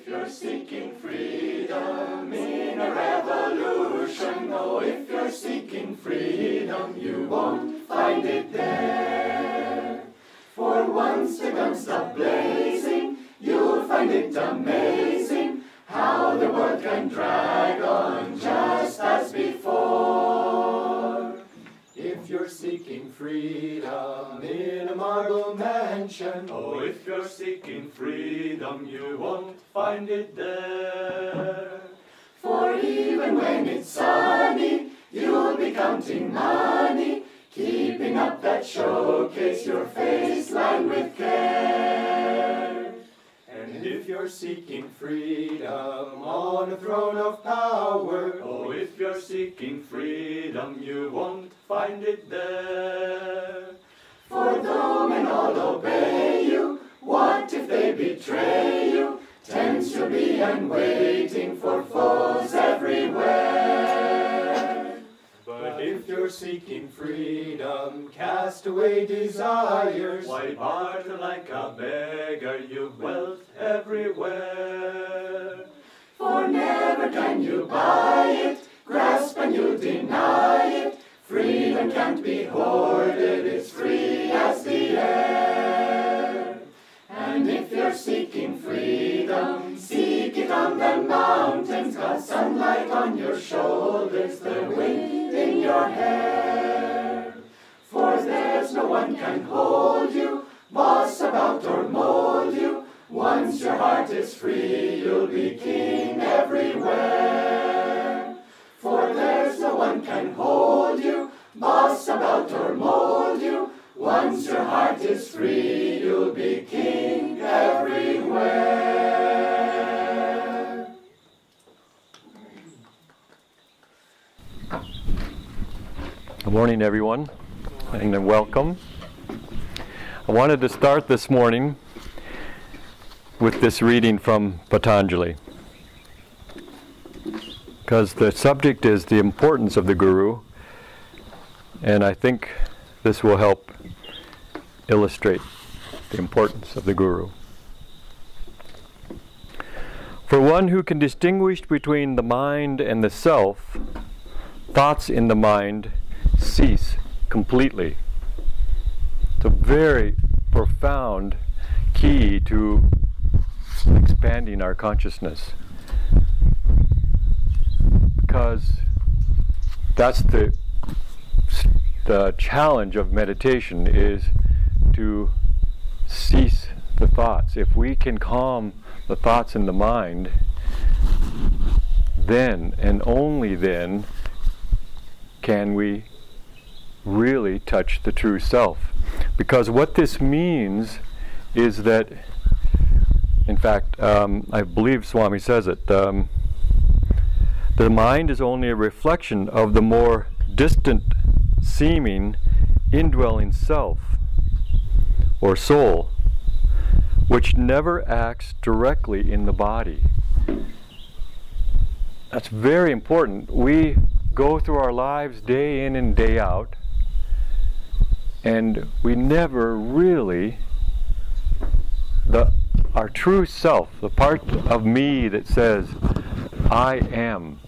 if you're seeking freedom in a revolution, oh, if you're seeking freedom, you won't find it there. For once the guns stop blazing, you'll find it amazing how the world can drag on just as before. If you're seeking freedom in a marble mansion, oh, if you're seeking freedom, you won't find it there. For even when it's sunny, you'll be counting money, keeping up that showcase your face lined with care. And if you're seeking freedom on a throne of power, oh, if you're seeking freedom, you won't find it there. For though men all obey you, what if they betray you? Tense you'll be and waiting for foes everywhere. But if you're seeking freedom, cast away desires. Why barter like a beggar? You've wealth everywhere. For never can you buy it, grasp and you'll deny it. Freedom can't be hoarded, it's free as the air. And if you're seeking freedom, seek it on the mountains. Got sunlight on your shoulders, the wind in your hair. For there's no one can hold you, boss about or mold you. Once your heart is free, you'll be king everywhere. For there's no one can hold you, boss about or mold you. Once your heart is free, you'll be king everywhere. Good morning, everyone, and welcome. I wanted to start this morning with this reading from Patanjali, because the subject is the importance of the Guru, and I think this will help illustrate the importance of the Guru. For one who can distinguish between the mind and the self, thoughts in the mind cease completely. It's a very profound key to expanding our consciousness, because that's the challenge of meditation, is to cease the thoughts. If we can calm the thoughts in the mind, then and only then can we really touch the true self. Because what this means is that, in fact, I believe Swami says it, the mind is only a reflection of the more distant seeming indwelling self or soul, which never acts directly in the body. That's very important. We go through our lives day in and day out, and we never really, our true self, the part of me that says, I am,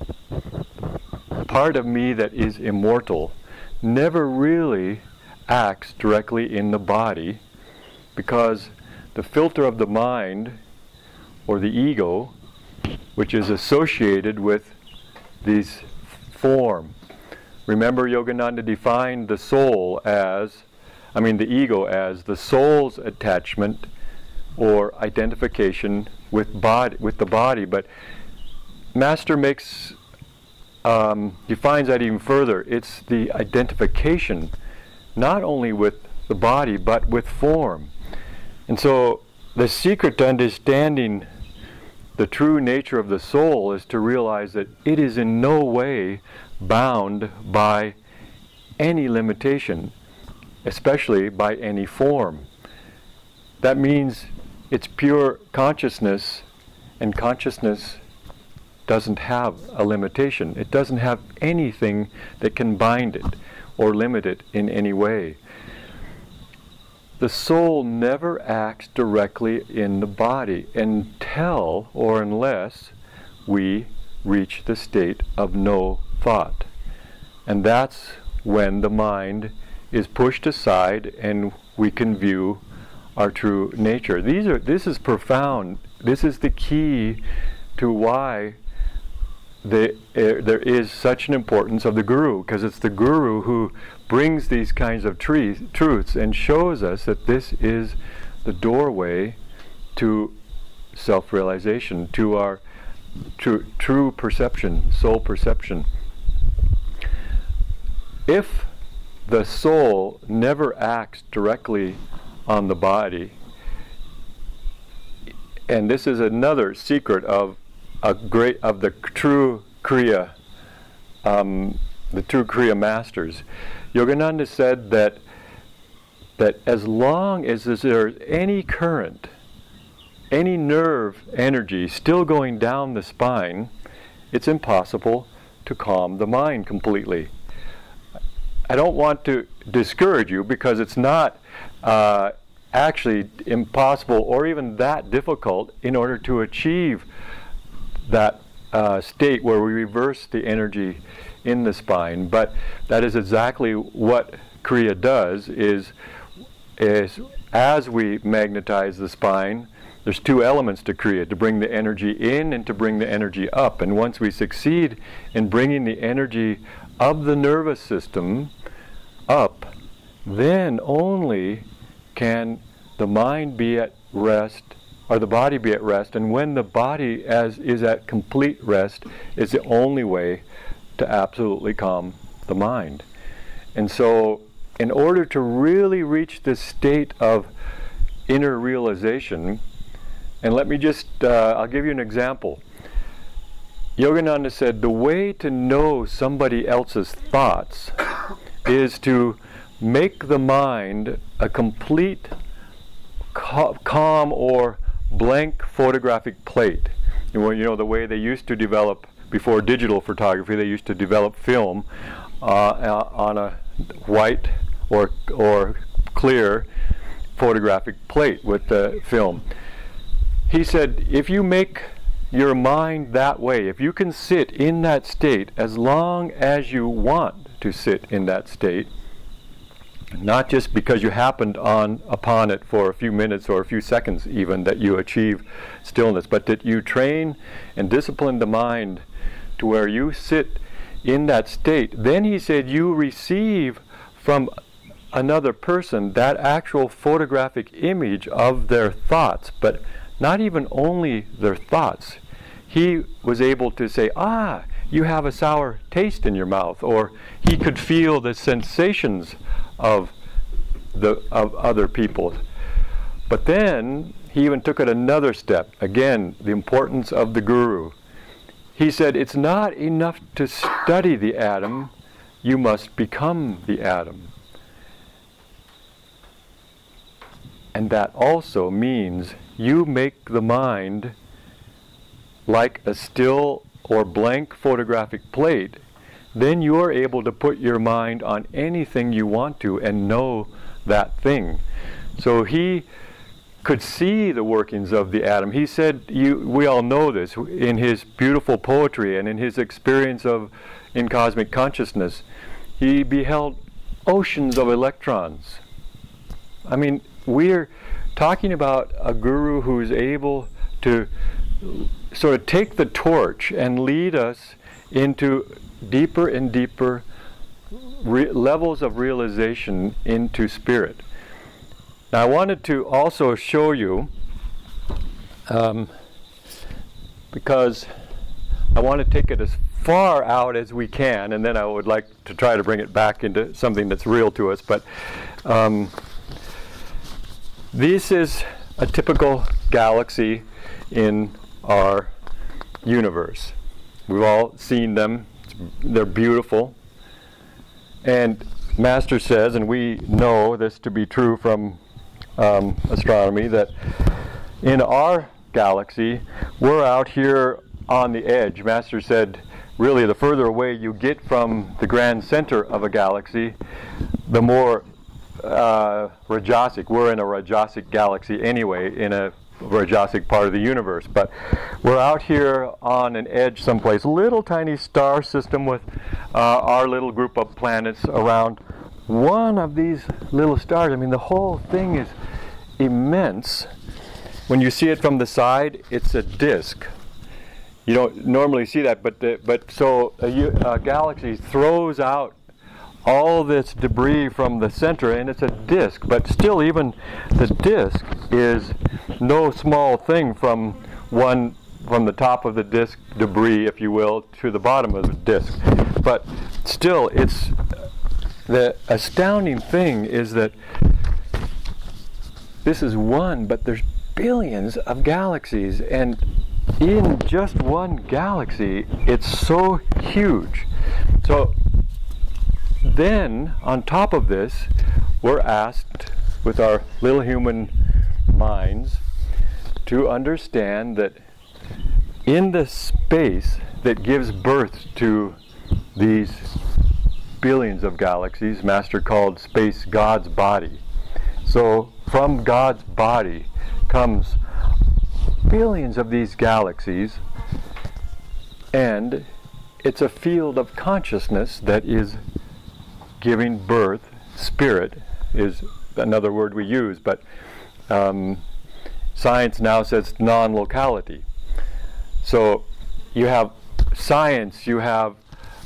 part of me that is immortal, never really acts directly in the body, because the filter of the mind, or the ego, which is associated with these form. Remember, Yogananda defined the soul as, the ego as the soul's attachment or identification with the body. But Master defines that even further. It's the identification, not only with the body, but with form. And so the secret to understanding the true nature of the soul is to realize that it is in no way bound by any limitation, especially by any form. That means it's pure consciousness, and consciousness doesn't have a limitation. It doesn't have anything that can bind it or limit it in any way. the soul never acts directly in the body until or unless we reach the state of no thought. And that's when the mind is pushed aside and we can view our true nature. This is profound. This is the key to why there is such an importance of the Guru, because it's the Guru who brings these kinds of truths and shows us that this is the doorway to self-realization, to our true perception, soul perception. If the soul never acts directly on the body, and this is another secret of the true Kriya, the true Kriya masters. Yogananda said that as long as there is any current, any nerve energy still going down the spine, it's impossible to calm the mind completely. I don't want to discourage you, because it's not actually impossible or even that difficult in order to achieve that state where we reverse the energy in the spine. But that is exactly what Kriya does, is as we magnetize the spine, there's two elements to Kriya: to bring the energy in and to bring the energy up. And once we succeed in bringing the energy of the nervous system up, then only can the mind be at rest, or the body be at rest. And when the body is at complete rest, is the only way to absolutely calm the mind. And so in order to really reach this state of inner realization, and let me just, I'll give you an example. Yogananda said the way to know somebody else's thoughts is to make the mind a complete calm or blank photographic plate. You know, the way they used to develop, before digital photography, they used to develop film on a white or clear photographic plate with the film. He said, if you make your mind that way, if you can sit in that state as long as you want to sit in that state, not just because you happened upon it for a few minutes or a few seconds even, that you achieve stillness, but that you train and discipline the mind to where you sit in that state, then he said you receive from another person that actual photographic image of their thoughts, but not even only their thoughts. He was able to say, you have a sour taste in your mouth, or he could feel the sensations of other people. But then he even took it another step. Again, the importance of the Guru. He said, it's not enough to study the atom, you must become the atom. And that also means you make the mind like a still or blank photographic plate. Then you're able to put your mind on anything you want to and know that thing. So he could see the workings of the atom. He said, we all know this, in his beautiful poetry and in his experience in cosmic consciousness, he beheld oceans of electrons. I mean, we're talking about a guru who is able to sort of take the torch and lead us into deeper and deeper levels of realization into spirit. Now, I wanted to also show you, because I want to take it as far out as we can, and then I would like to try to bring it back into something that's real to us. But this is a typical galaxy in our universe. We've all seen them. They're beautiful. And Master says, and we know this to be true from astronomy, that in our galaxy, we're out here on the edge. Master said, really, the further away you get from the grand center of a galaxy, the more Rajasic. We're in a Rajasic galaxy anyway, in a Rajasic part of the universe. But we're out here on an edge someplace, a little tiny star system with our little group of planets around one of these little stars. I mean, the whole thing is immense. When you see it from the side, it's a disk. You don't normally see that, but so a galaxy throws out all this debris from the center, and it's a disk. But still, even the disk is no small thing from the top of the disk debris, if you will, to the bottom of the disk. But still, it's the astounding thing is that this is one, but there's billions of galaxies, and in just one galaxy, it's so huge. So then, on top of this, we're asked, with our little human minds, to understand that in the space that gives birth to these billions of galaxies, Master called space God's body. So from God's body comes billions of these galaxies, and it's a field of consciousness that is giving birth. Spirit is another word we use, but science now says non-locality. So you have science, you have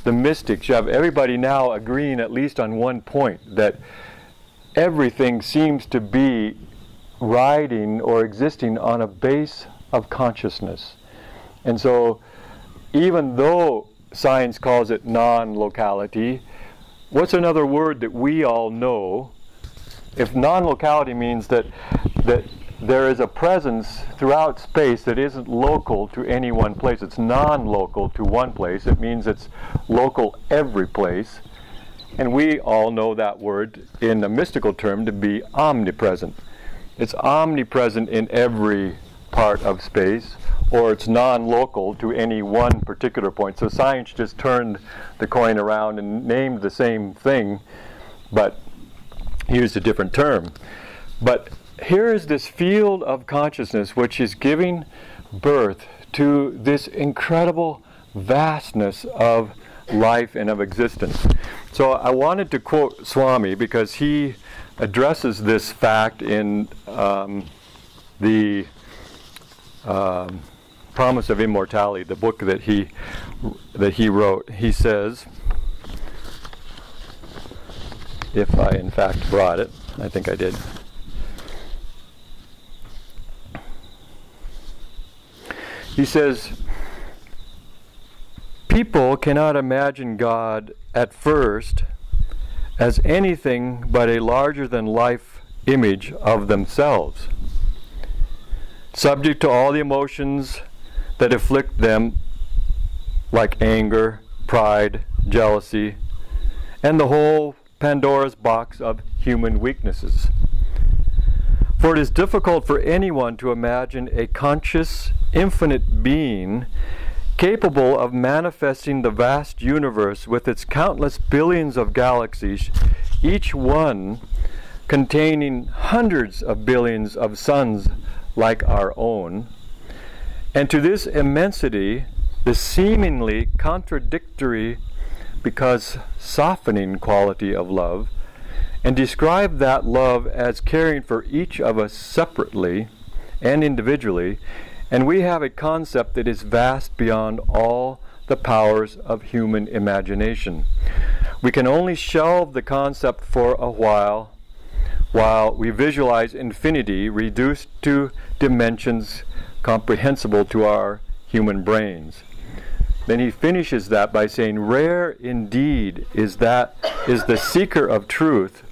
the mystics, you have everybody now agreeing at least on one point, that everything seems to be riding or existing on a base of consciousness. And so even though science calls it non-locality, what's another word that we all know? If non-locality means that there is a presence throughout space that isn't local to any one place, it's non-local to one place, it means it's local every place. And we all know that word in a mystical term to be omnipresent. It's omnipresent in every part of space, or it's non-local to any one particular point. So science just turned the coin around and named the same thing, but used a different term. But here is this field of consciousness which is giving birth to this incredible vastness of life and of existence. So I wanted to quote Swami because he addresses this fact in the Promise of Immortality, the book that he wrote. He says, if I in fact brought it, I think I did. He says, people cannot imagine God at first as anything but a larger-than-life image of themselves, subject to all the emotions that afflict them, like anger, pride, jealousy, and the whole Pandora's box of human weaknesses. For it is difficult for anyone to imagine a conscious, infinite being capable of manifesting the vast universe with its countless billions of galaxies, each one containing hundreds of billions of suns like our own. And to this immensity, the seemingly contradictory because softening quality of love, and describe that love as caring for each of us separately and individually, and we have a concept that is vast beyond all the powers of human imagination. We can only shelve the concept for a while we visualize infinity reduced to dimensions comprehensible to our human brains. Then he finishes that by saying, rare indeed is the seeker of truth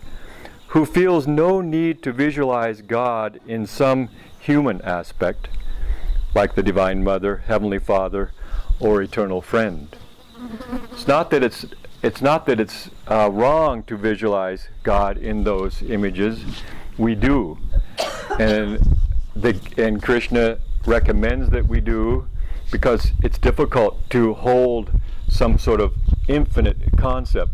who feels no need to visualize God in some human aspect, like the Divine Mother, Heavenly Father, or Eternal Friend. It's not that it's wrong to visualize God in those images. We do, and Krishna recommends that we do, because it's difficult to hold some sort of infinite concept.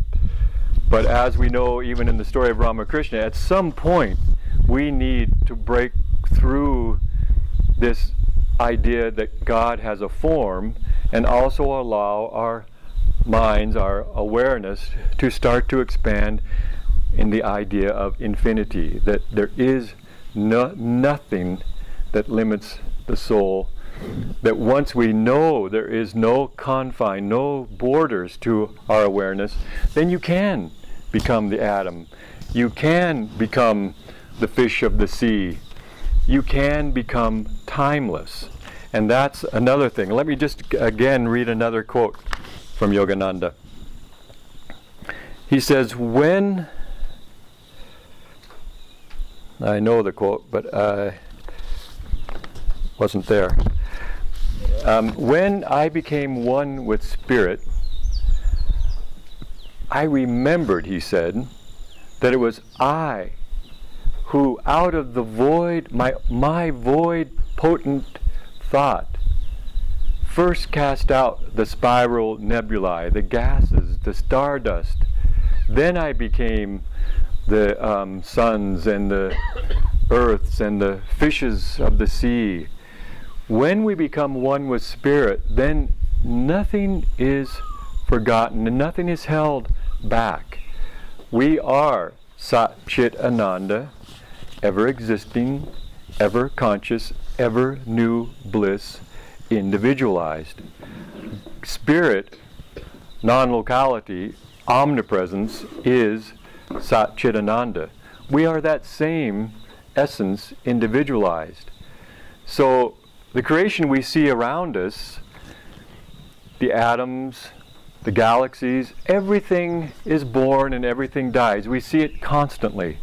But as we know, even in the story of Ramakrishna, at some point we need to break through this idea that God has a form and also allow our minds, our awareness, to start to expand in the idea of infinity, that there is nothing that limits the soul, that once we know there is no confine, no borders to our awareness, then you can become the atom. You can become the fish of the sea. You can become timeless. And that's another thing. Let me just again read another quote from Yogananda. He says, when, I know the quote, but I wasn't there. When I became one with Spirit, I remembered, he said, that it was I who out of the void, my void potent thought, first cast out the spiral nebulae, the gases, the stardust. Then I became the suns and the earths and the fishes of the sea. When we become one with Spirit, then nothing is forgotten and nothing is held back. We are Sat Chit Ananda, ever existing, ever conscious, ever new bliss, individualized. Spirit, non-locality, omnipresence is Sat Chit Ananda. We are that same essence individualized. So the creation we see around us, the atoms, the galaxies, everything is born and everything dies. We see it constantly,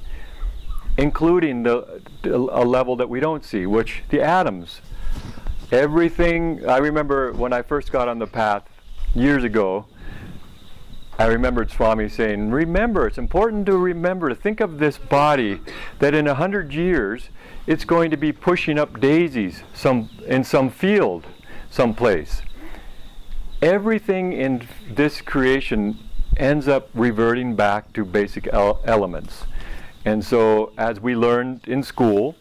including a level that we don't see, which the atoms. Everything, I remember when I first got on the path years ago, I remembered Swami saying, remember, it's important to remember, to think of this body, that in 100 years, it's going to be pushing up daisies in some field, someplace. Everything in this creation ends up reverting back to basic elements. And so, as we learned in school,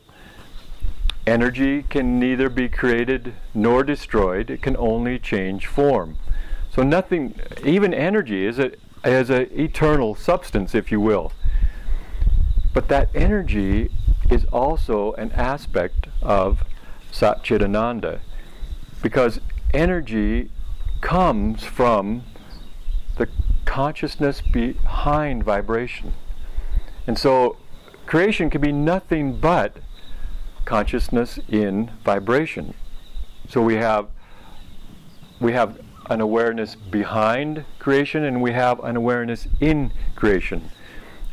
energy can neither be created nor destroyed. It can only change form. So nothing, even energy is an eternal substance, if you will. But that energy is also an aspect of Sat Chit Ananda, because energy comes from the consciousness behind vibration. And so creation can be nothing but consciousness in vibration. So we have an awareness behind creation and we have an awareness in creation.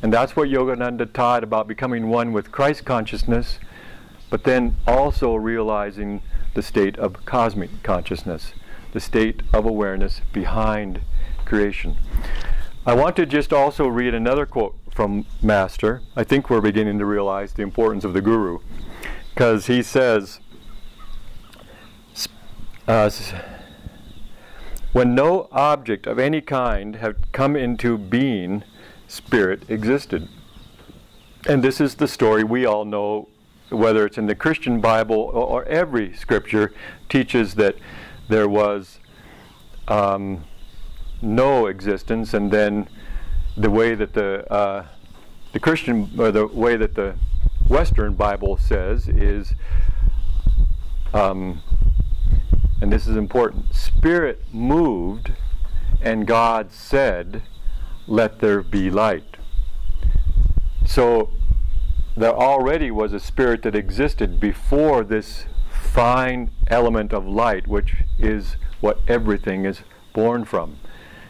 And that's what Yogananda taught about becoming one with Christ consciousness, but then also realizing the state of cosmic consciousness, the state of awareness behind creation. I want to just also read another quote from Master. I think we're beginning to realize the importance of the Guru, because he says, when no object of any kind had come into being, Spirit existed. And this is the story we all know, whether it's in the Christian Bible or every scripture teaches that there was no existence, and then the way that the Christian, or the way that the Western Bible says is, and this is important, Spirit moved and God said, let there be light. So there already was a spirit that existed before this fine element of light, which is what everything is born from.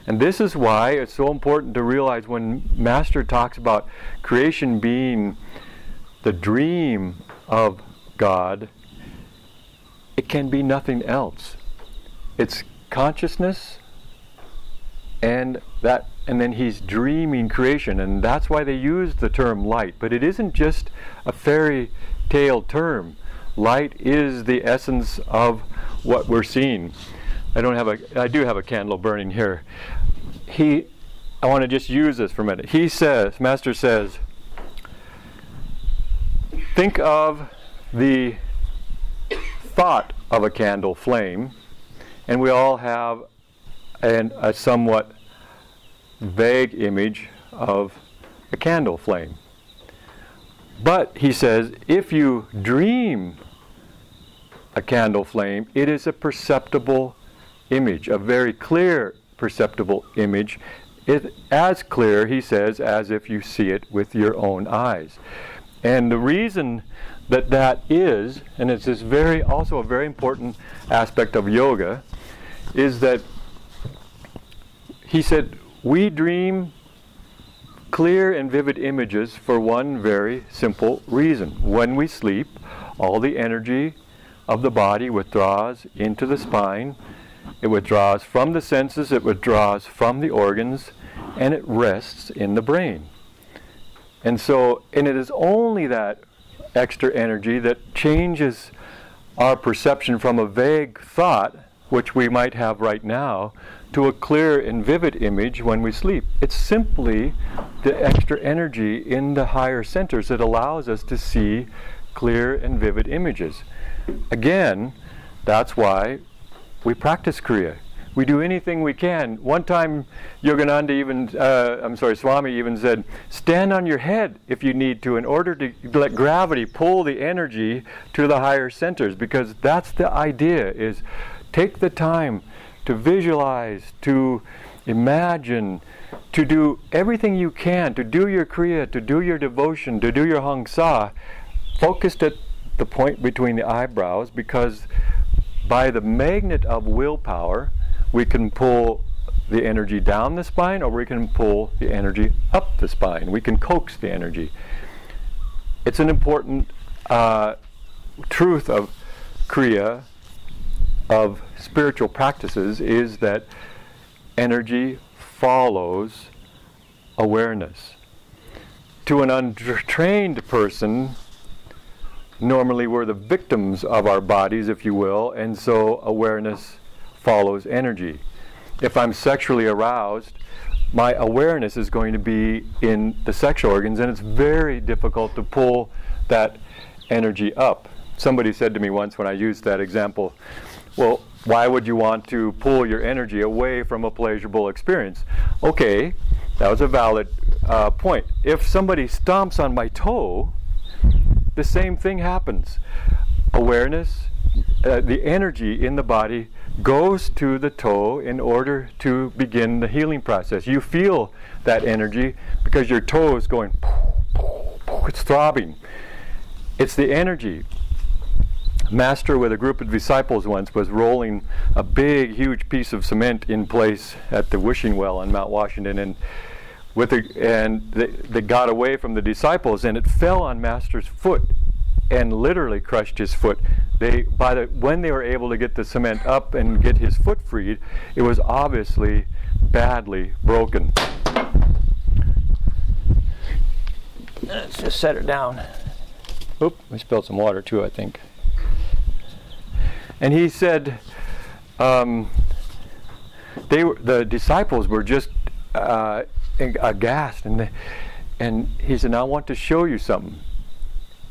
And this is why it's so important to realize when Master talks about creation being the dream of God, it can be nothing else. It's consciousness and then he's dreaming creation, and that's why they use the term light. But it isn't just a fairy tale term. Light is the essence of what we're seeing. I do have a candle burning here. I want to just use this for a minute. He says, Master says, think of the thought of a candle flame, and we all have a somewhat vague image of a candle flame. But he says, if you dream a candle flame, it is a perceptible image, a very clear perceptible image. It as clear, he says, as if you see it with your own eyes. And the reason that that is, and it's this also a very important aspect of yoga, is that he said we dream clear and vivid images for one very simple reason. When we sleep, all the energy of the body withdraws into the spine. It withdraws from the senses, it withdraws from the organs, and it rests in the brain. And it is only that extra energy that changes our perception from a vague thought, which we might have right now, to a clear and vivid image when we sleep. It's simply the extra energy in the higher centers that allows us to see clear and vivid images. Again, that's why we practice Kriya. We do anything we can. One time, Yogananda Swami even said, stand on your head if you need to in order to let gravity pull the energy to the higher centers, because that's the idea, is take the time to visualize, to imagine, to do everything you can, to do your Kriya, to do your devotion, to do your Hang Sa, focused at the point between the eyebrows, because by the magnet of willpower, we can pull the energy down the spine, or we can pull the energy up the spine. We can coax the energy. It's an important truth of Kriya, of spiritual practices, is that energy follows awareness. To an untrained person, normally we're the victims of our bodies, if you will, and so awareness follows energy. If I'm sexually aroused, my awareness is going to be in the sex organs, and it's very difficult to pull that energy up. Somebody said to me once when I used that example, well, why would you want to pull your energy away from a pleasurable experience? Okay, that was a valid point. If somebody stomps on my toe, the same thing happens. Awareness, the energy in the body goes to the toe in order to begin the healing process. You feel that energy because your toe is going, it's throbbing. It's the energy. Master with a group of disciples once was rolling a big, huge piece of cement in place at the wishing well on Mount Washington, and they got away from the disciples, and it fell on Master's foot and literally crushed his foot. When they were able to get the cement up and get his foot freed, it was obviously badly broken. Let's just set it down. Oop, we spilled some water too, I think. And he said, the disciples were just aghast, and he said, now I want to show you something.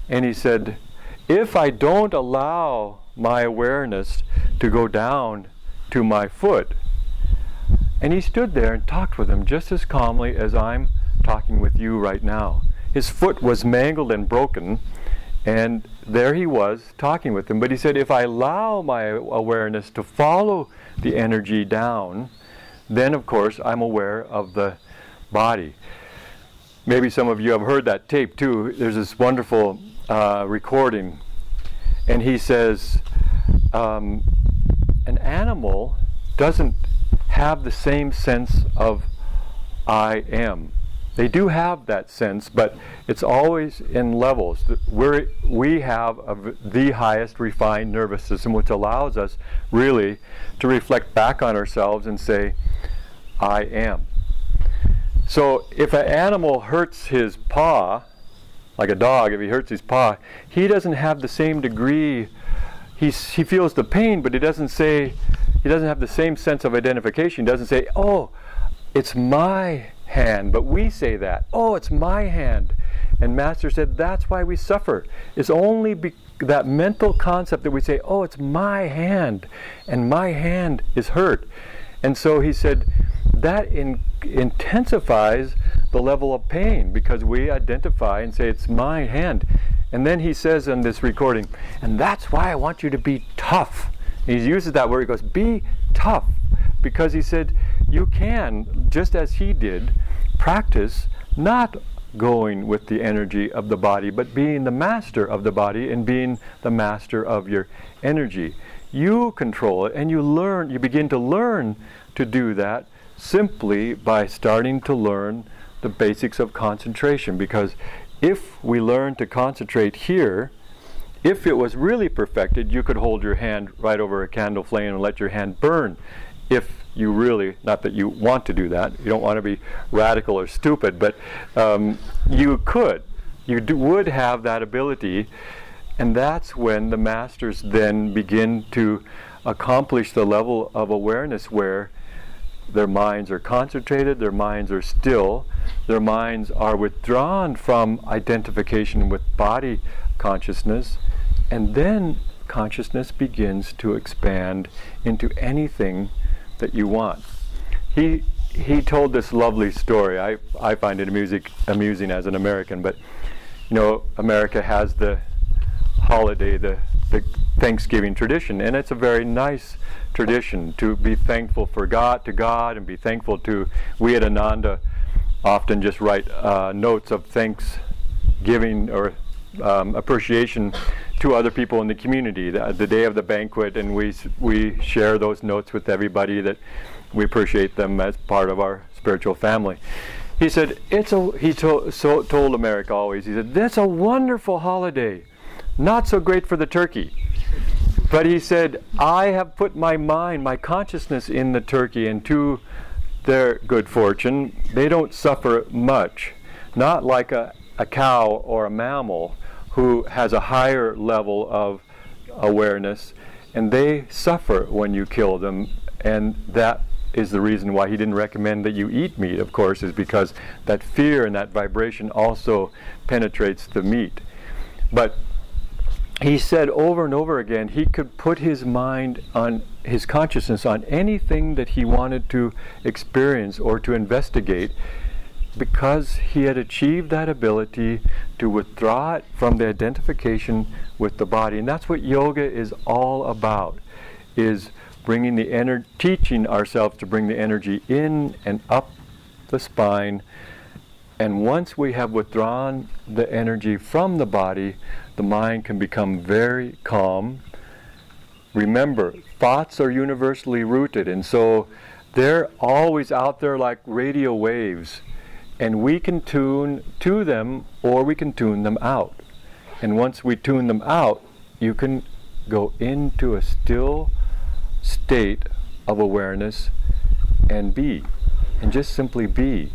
And he said, if I don't allow my awareness to go down to my foot, and he stood there and talked with them just as calmly as I'm talking with you right now. His foot was mangled and broken, and there he was talking with them. But he said, if I allow my awareness to follow the energy down, then of course I'm aware of the body. Maybe some of you have heard that tape too. There's this wonderful recording, and he says, an animal doesn't have the same sense of I am. They do have that sense, but it's always in levels. We have the highest refined nervous system, which allows us really to reflect back on ourselves and say, I am. So if an animal hurts his paw, like a dog, if he hurts his paw, he doesn't have the same degree. He feels the pain, but he doesn't have the same sense of identification. He doesn't say, oh, it's my hand, but we say that, oh, it's my hand. And Master said that's why we suffer. It's only that mental concept that we say, oh, it's my hand, and my hand is hurt. And so he said that intensifies the level of pain, because we identify and say it's my hand. And then he says in this recording, and that's why I want you to be tough. He uses that word, he goes, be tough. Because he said you can, just as he did, practice not going with the energy of the body, but being the master of the body and being the master of your energy. You control it, and you begin to learn to do that simply by starting to learn the basics of concentration. Because if we learn to concentrate here, if it was really perfected, you could hold your hand right over a candle flame and let your hand burn. If you really, not that you want to do that, you don't want to be radical or stupid, but you could. You would have that ability, and that's when the masters then begin to accomplish the level of awareness where their minds are concentrated, their minds are still, their minds are withdrawn from identification with body consciousness, and then consciousness begins to expand into anything that you want. He told this lovely story. I find it amusing as an American, but you know, America has the holiday, the Thanksgiving tradition, and it's a very nice tradition to be thankful to God, and be thankful to. We at Ananda often just write notes of thanksgiving or appreciation to other people in the community the day of the banquet, and we share those notes with everybody that we appreciate them as part of our spiritual family. He said he told America always, he said, that's a wonderful holiday, not so great for the turkey. But he said, I have put my mind, my consciousness in the turkey, and to their good fortune, they don't suffer much. Not like a cow or a mammal who has a higher level of awareness, and they suffer when you kill them. And that is the reason why he didn't recommend that you eat meat, of course, is because that fear and that vibration also penetrates the meat. But he said over and over again he could put his mind on, his consciousness on anything that he wanted to experience or to investigate, because he had achieved that ability to withdraw it from the identification with the body. And that's what yoga is all about, is bringing the energy, teaching ourselves to bring the energy in and up the spine. And once we have withdrawn the energy from the body, the mind can become very calm. Remember, thoughts are universally rooted, and so they're always out there like radio waves. And we can tune to them, or we can tune them out. And once we tune them out, you can go into a still state of awareness and be, and just simply be.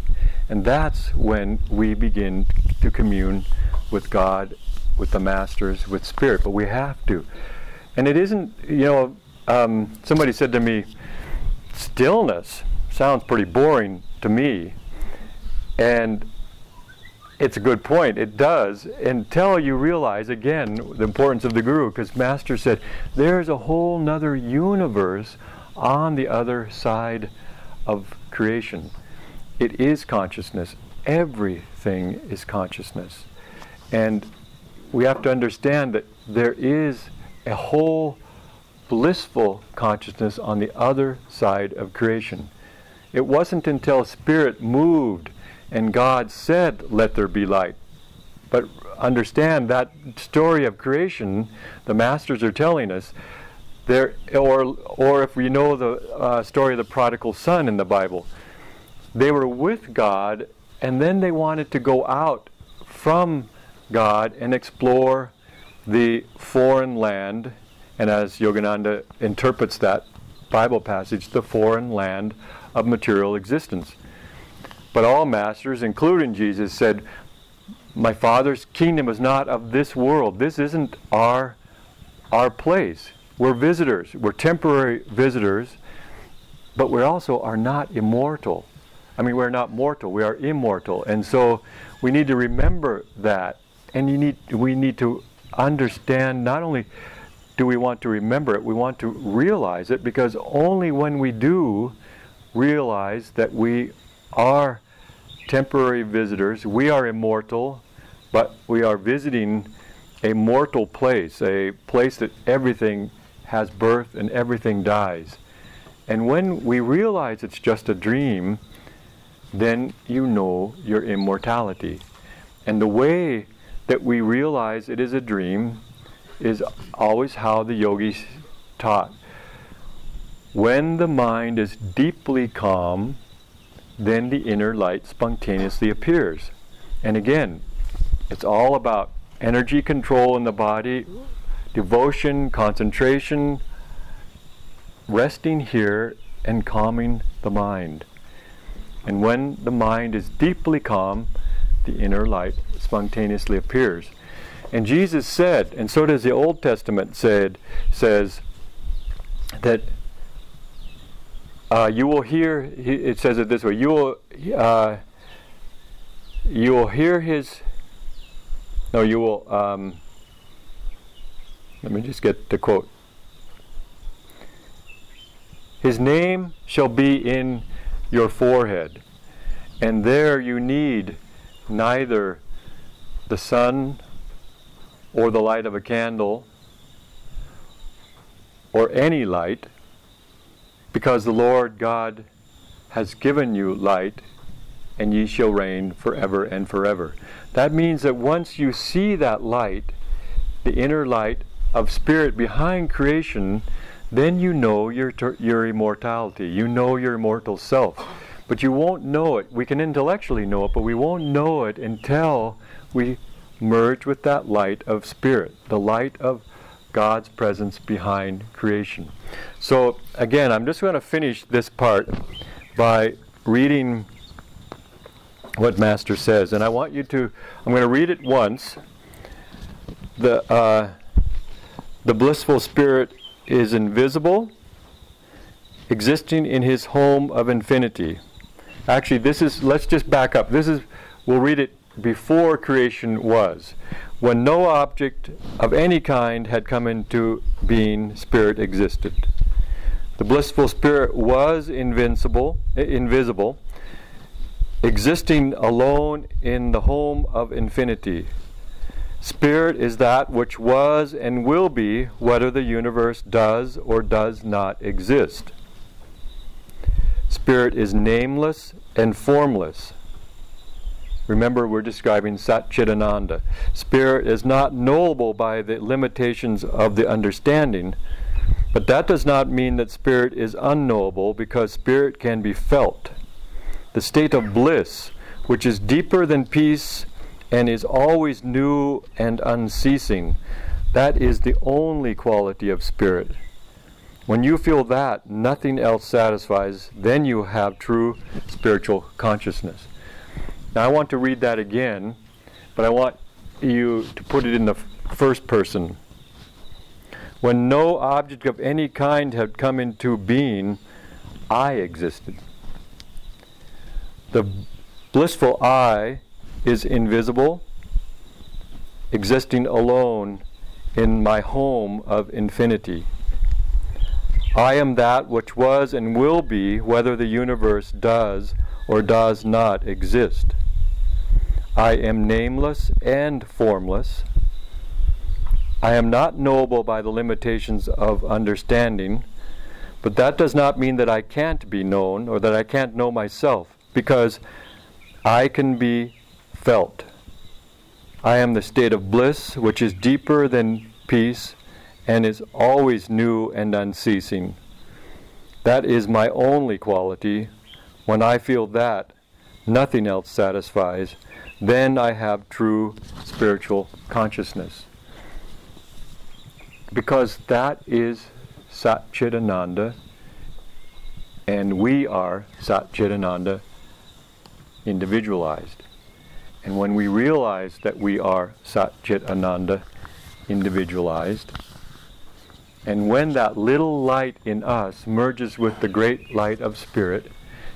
And that's when we begin to commune with God, with the masters, with spirit. But we have to. And it isn't, you know, somebody said to me, stillness sounds pretty boring to me. And it's a good point. It does, until you realize, again, the importance of the Guru, because Master said, there's a whole nother universe on the other side of creation. It is consciousness. Everything is consciousness. And we have to understand that there is a whole blissful consciousness on the other side of creation. It wasn't until Spirit moved and God said, let there be light. But understand that story of creation, the masters are telling us, there, or if we know the story of the prodigal son in the Bible, they were with God, and then they wanted to go out from God and explore the foreign land, and as Yogananda interprets that Bible passage, the foreign land of material existence. But all masters, including Jesus, said, my Father's kingdom is not of this world. This isn't our place. We're visitors. We're temporary visitors, but we also are not immortal. I mean, we're not mortal, we are immortal. And so we need to remember that. And we need to understand, not only do we want to remember it, we want to realize it, because only when we do realize that we are temporary visitors, we are immortal, but we are visiting a mortal place, a place that everything has birth and everything dies. And when we realize it's just a dream, then you know your immortality. And the way that we realize it is a dream is always how the yogis taught. When the mind is deeply calm, then the inner light spontaneously appears. And again, it's all about energy control in the body, devotion, concentration, resting here and calming the mind. And when the mind is deeply calm, the inner light spontaneously appears. And Jesus said, and so does the Old Testament says that you will hear, it says it this way, you will hear his, no, you will, let me just get the quote. His name shall be in your forehead, and there you need neither the sun or the light of a candle or any light, because the Lord God has given you light, and ye shall reign forever and forever. That means that once you see that light, the inner light of spirit behind creation, then you know your immortality. You know your immortal self. But you won't know it. We can intellectually know it, but we won't know it until we merge with that light of spirit, the light of God's presence behind creation. So again, I'm just going to finish this part by reading what Master says. And I want you to, I'm going to read it once. The blissful spirit is invisible, existing in his home of infinity. Actually, this is, let's just back up. This is, we'll read it before creation was. When no object of any kind had come into being, spirit existed. The blissful spirit was invisible, existing alone in the home of infinity. Spirit is that which was and will be, whether the universe does or does not exist. Spirit is nameless and formless. Remember, we're describing Sat Chit Ananda. Spirit is not knowable by the limitations of the understanding, but that does not mean that spirit is unknowable, because spirit can be felt. The state of bliss, which is deeper than peace and is always new and unceasing, that is the only quality of spirit. When you feel that, nothing else satisfies, then you have true spiritual consciousness. Now I want to read that again, but I want you to put it in the first person. When no object of any kind had come into being, I existed. The blissful I is invisible, existing alone in my home of infinity. I am that which was and will be, whether the universe does or does not exist. I am nameless and formless. I am not knowable by the limitations of understanding, but that does not mean that I can't be known or that I can't know myself, because I can be felt. I am the state of bliss, which is deeper than peace and is always new and unceasing. That is my only quality. When I feel that, nothing else satisfies. Then I have true spiritual consciousness. Because that is Sat Chit Ananda, and we are Sat Chit Ananda individualized. And when we realize that we are Sat Chit Ananda individualized, and when that little light in us merges with the great light of spirit,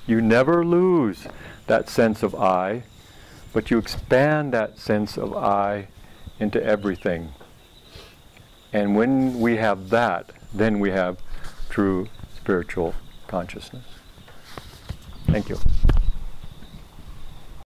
You never lose that sense of I, but you expand that sense of I into everything. And when we have that, then we have true spiritual consciousness. Thank you.